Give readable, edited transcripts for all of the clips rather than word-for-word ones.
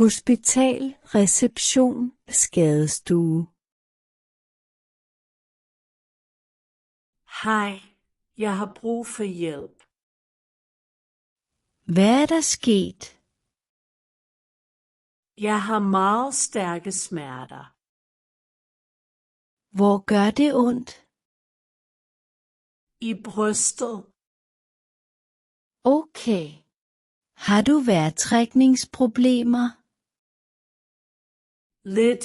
Hospital, reception, skadestue. Hej, jeg har brug for hjælp. Hvad er der sket? Jeg har meget stærke smerter. Hvor gør det ondt? I brystet. Okay. Har du vejrtrækningsproblemer? Lidt,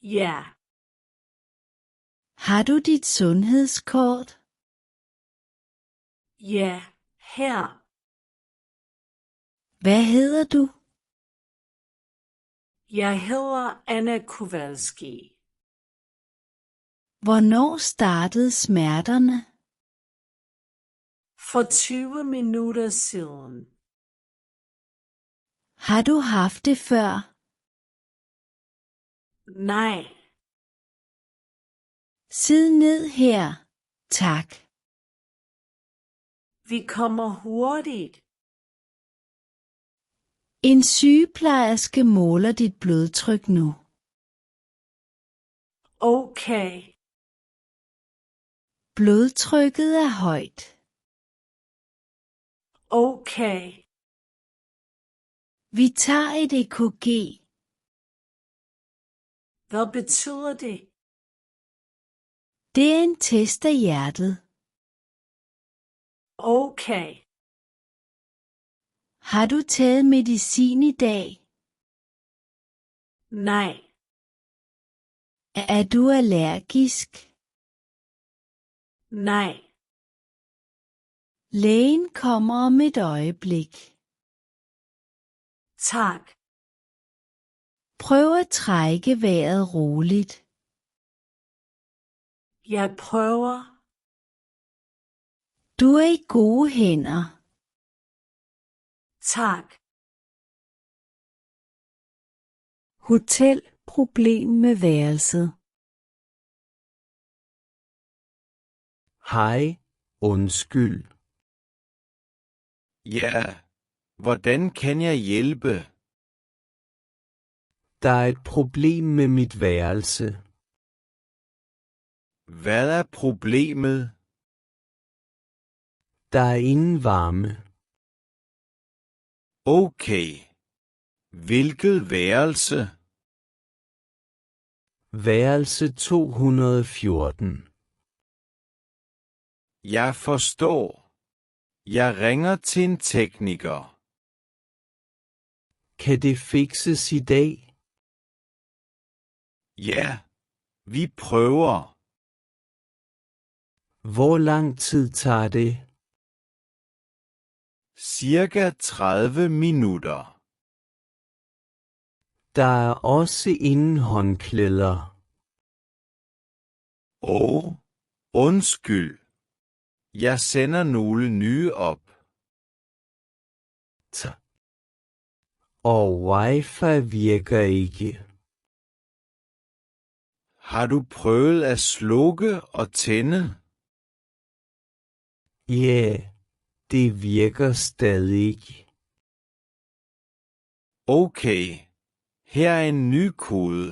ja. Har du dit sundhedskort? Ja, her. Hvad hedder du? Jeg hedder Anna Kowalski. Hvornår startede smerterne? For 20 minutter siden. Har du haft det før? Nej. Sid ned her. Tak. Vi kommer hurtigt. En sygeplejerske måler dit blodtryk nu. Okay. Blodtrykket er højt. Okay. Vi tager et EKG. Hvad betyder det? Det er en test af hjertet. Okay. Har du taget medicin i dag? Nej. Er du allergisk? Nej. Lægen kommer om et øjeblik. Tak. Prøv at trække vejret roligt. Jeg prøver. Du er i gode hænder. Tak. Hotel, problem med værelset. Hej, undskyld. Ja, hvordan kan jeg hjælpe? Der er et problem med mit værelse. Hvad er problemet? Der er ingen varme. Okay. Hvilket værelse? Værelse 214. Jeg forstår. Jeg ringer til en tekniker. Kan det fikses i dag? Ja, vi prøver. Hvor lang tid tager det? Cirka 30 minutter. Der er også ingen håndklæder. Undskyld. Jeg sender nogle nye op. Og wifi virker ikke. Har du prøvet at slukke og tænde? Ja, det virker stadig ikke. Okay, her er en ny kode.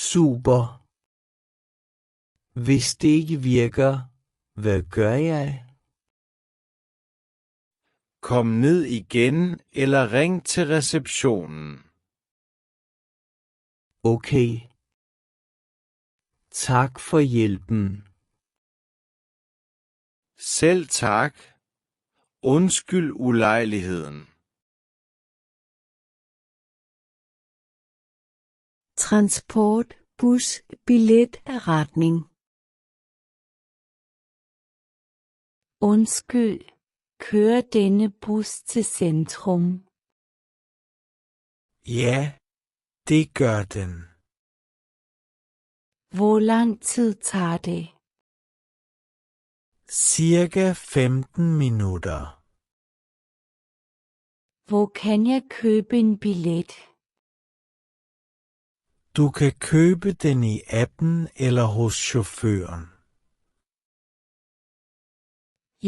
Super. Hvis det ikke virker, hvad gør jeg? Kom ned igen eller ring til receptionen. Okay. Tak for hjælpen. Selv tak. Undskyld ulejligheden. Transport, bus, billet af retning. Undskyld, kører denne bus til centrum? Ja, det gør den. Hvor lang tid tager det? Cirka 15 minutter. Hvor kan jeg købe en billet? Du kan købe den i appen eller hos chaufføren.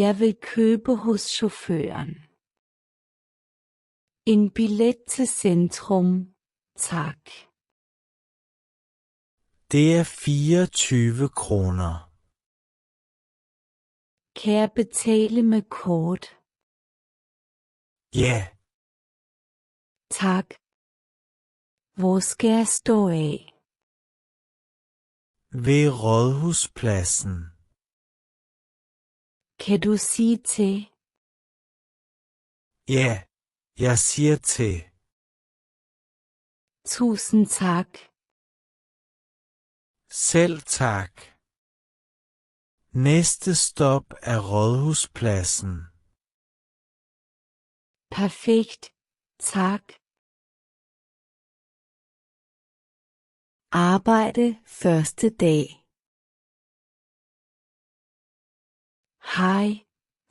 Jeg vil købe hos chaufføren. En billet til centrum, tak. Det er 24 kroner. Kan jeg betale med kort? Ja, Tak. Hvor skal jeg stå af? ved Rådhuspladsen. Kan du sige til? Ja, jeg siger til. Tusind tak. Selv tak. Næste stop er Rådhuspladsen. Perfekt. Tak. Arbejde første dag. Hej.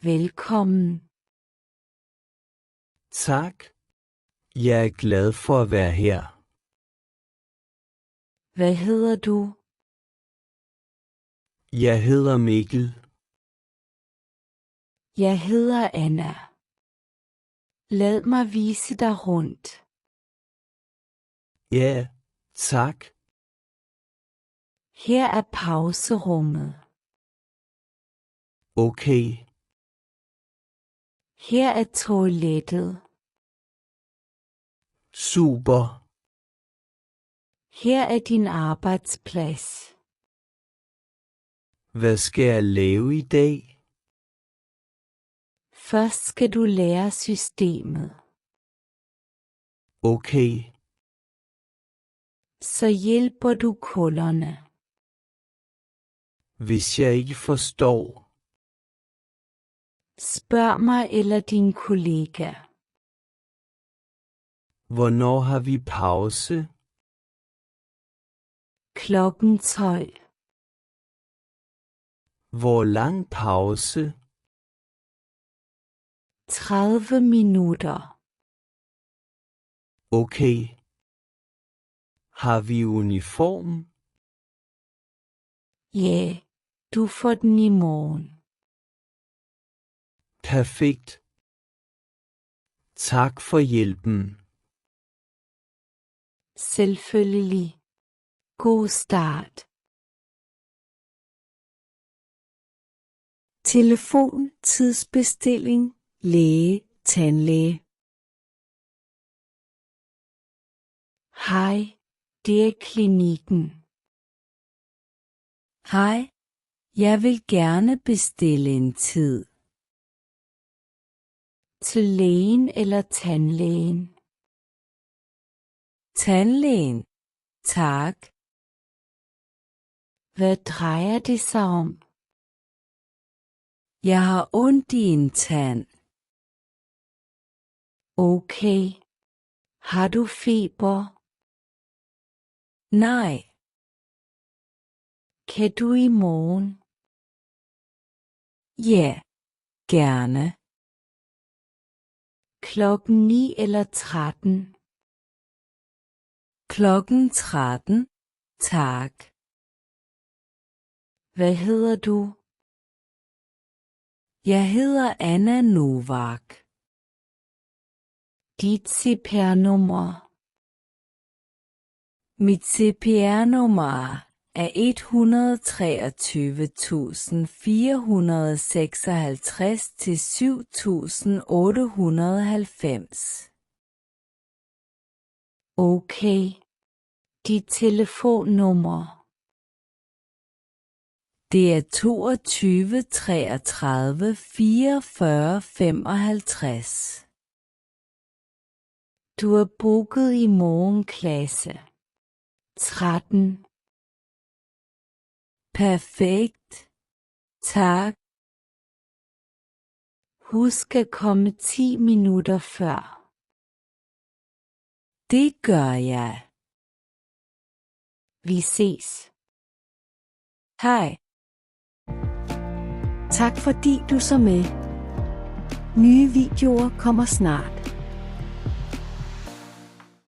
Velkommen. Tak. Jeg er glad for at være her. Hvad hedder du? Jeg hedder Mikkel. Jeg hedder Anna. Lad mig vise dig rundt. Ja, tak. Her er pauserummet. Okay. Her er toilettet. Super. Her er din arbejdsplads. Hvad skal jeg lave i dag? Først skal du lære systemet. Okay. Så hjælper du kunderne. Hvis jeg ikke forstår. Spørg mig eller din kollega. Hvornår har vi pause? Klokken 12. Hvor lang pause? 30 minutter. Okay. Har vi uniform? Ja, du får den i morgen. Perfekt. Tak for hjælpen. Selvfølgelig. God start. Telefon, tidsbestilling, læge, tandlæge. Hej, det er klinikken. Hej, jeg vil gerne bestille en tid. Til lægen eller tandlægen? Tandlægen, tak. Hvad drejer det sig om? Jeg har ondt i en tand. Okay. Har du feber? Nej. Kan du i morgen? Ja, gerne. Klokken 9 eller 13? Klokken 13, tak. Hvad hedder du? Jeg hedder Anna Novak. Dit CPR-nummer. Mit CPR-nummer er 123.456 til 7.890. Okay. Dit telefonnummer. Det er 22 33 44 55. Du er booket i morgenklasse 13. Perfekt. Tak. Husk at komme 10 minutter før. Det gør jeg. Vi ses. Hej. Tak fordi du så med. Nye videoer kommer snart.